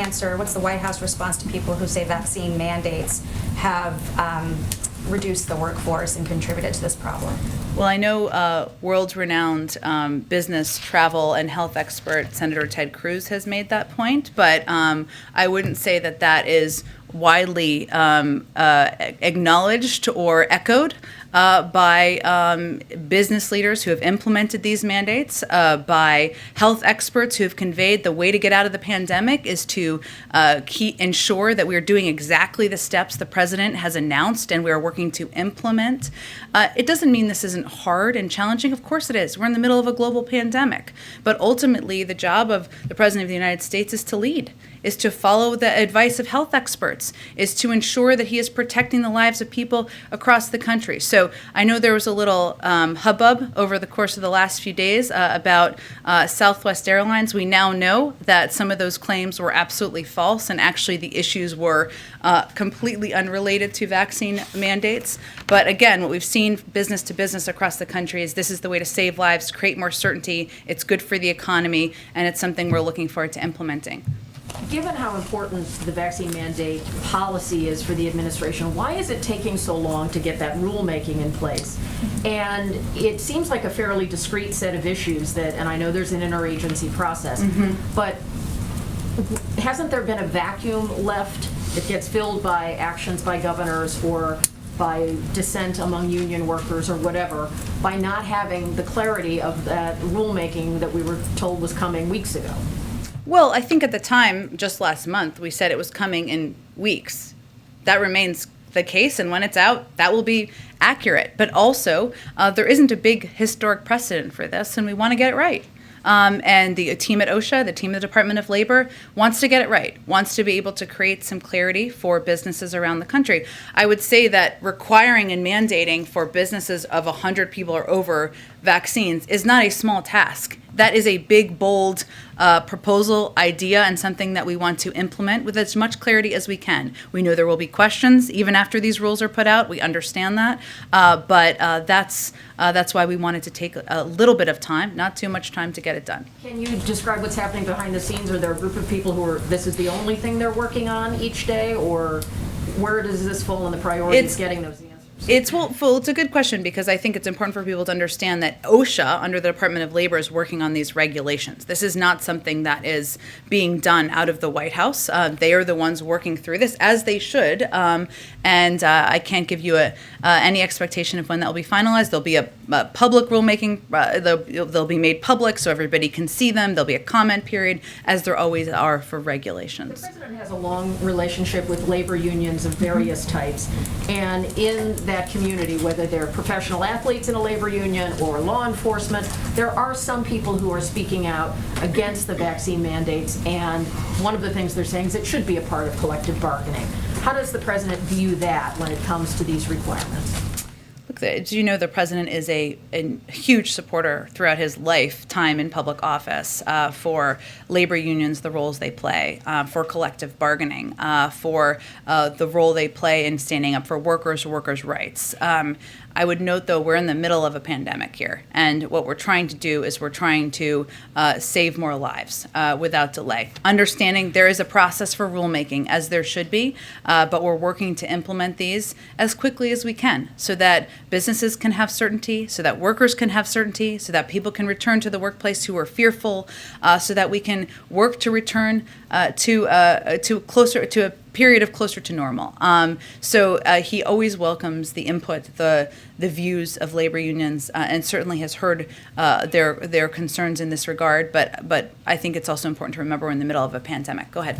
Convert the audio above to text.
answer, what's the White House response to people who say vaccine mandates have reduced the workforce and contributed to this problem? Well, I know world-renowned business, travel, and health expert Senator Ted Cruz has made that point, but I wouldn't say that that is widely acknowledged or echoed by business leaders who have implemented these mandates, by health experts who have conveyed the way to get out of the pandemic is to ensure that we are doing exactly the steps the president has announced and we are working to implement. It doesn't mean this isn't hard and challenging. Of course it is. We're in the middle of a global pandemic. But ultimately, the job of the President of the United States is to lead, is to follow the advice of health experts, is to ensure that he is protecting the lives of people across the country. So I know there was a little hubbub over the course of the last few days about Southwest Airlines. We now know that some of those claims were absolutely false, and actually the issues were completely unrelated to vaccine mandates. But again, what we've seen business to business across the country is this is the way to save lives, create more certainty, it's good for the economy, and it's something we're looking forward to implementing. Given how important the vaccine mandate policy is for the administration, why is it taking so long to get that rulemaking in place? And it seems like a fairly discrete set of issues that, and I know there's an interagency process, but hasn't there been a vacuum left that gets filled by actions by governors or by dissent among union workers or whatever, by not having the clarity of that rulemaking that we were told was coming weeks ago? Well, I think at the time, just last month, we said it was coming in weeks. That remains the case, and when it's out, that will be accurate. But also, there isn't a big historic precedent for this, and we want to get it right. And the team at OSHA, the team at the Department of Labor, wants to get it right, wants to be able to create some clarity for businesses around the country. I would say that requiring and mandating for businesses of 100 people or over vaccines is not a small task. That is a big, bold proposal, idea, and something that we want to implement with as much clarity as we can. We know there will be questions even after these rules are put out. We understand that, but that's why we wanted to take a little bit of time, not too much time, to get it done. Can you describe what's happening behind the scenes? Are there a group of people who are, this is the only thing they're working on each day, or where does this fall in the priorities getting those answers? It's a good question, because I think it's important for people to understand that OSHA, under the Department of Labor, is working on these regulations. This is not something that is being done out of the White House. They are the ones working through this, as they should, and I can't give you any expectation of when that will be finalized. There'll be a public rulemaking. They'll be made public so everybody can see them. There'll be a comment period, as there always are for regulations. The president has a long relationship with labor unions of various types, and in that community, whether they're professional athletes in a labor union or law enforcement, there are some people who are speaking out against the vaccine mandates, and one of the things they're saying is it should be a part of collective bargaining. How does the president view that when it comes to these requirements? Look, as you know, the president is a huge supporter throughout his lifetime in public office for labor unions, the roles they play, for collective bargaining, for the role they play in standing up for workers' rights. I would note, though, we're in the middle of a pandemic here, and what we're trying to do is we're trying to save more lives without delay. Understanding there is a process for rulemaking, as there should be, but we're working to implement these as quickly as we can so that businesses can have certainty, so that workers can have certainty, so that people can return to the workplace who are fearful, so that we can work to return to a period of closer to normal. So he always welcomes the input, the views of labor unions, and certainly has heard their concerns in this regard. But I think it's also important to remember we're in the middle of a pandemic. Go ahead.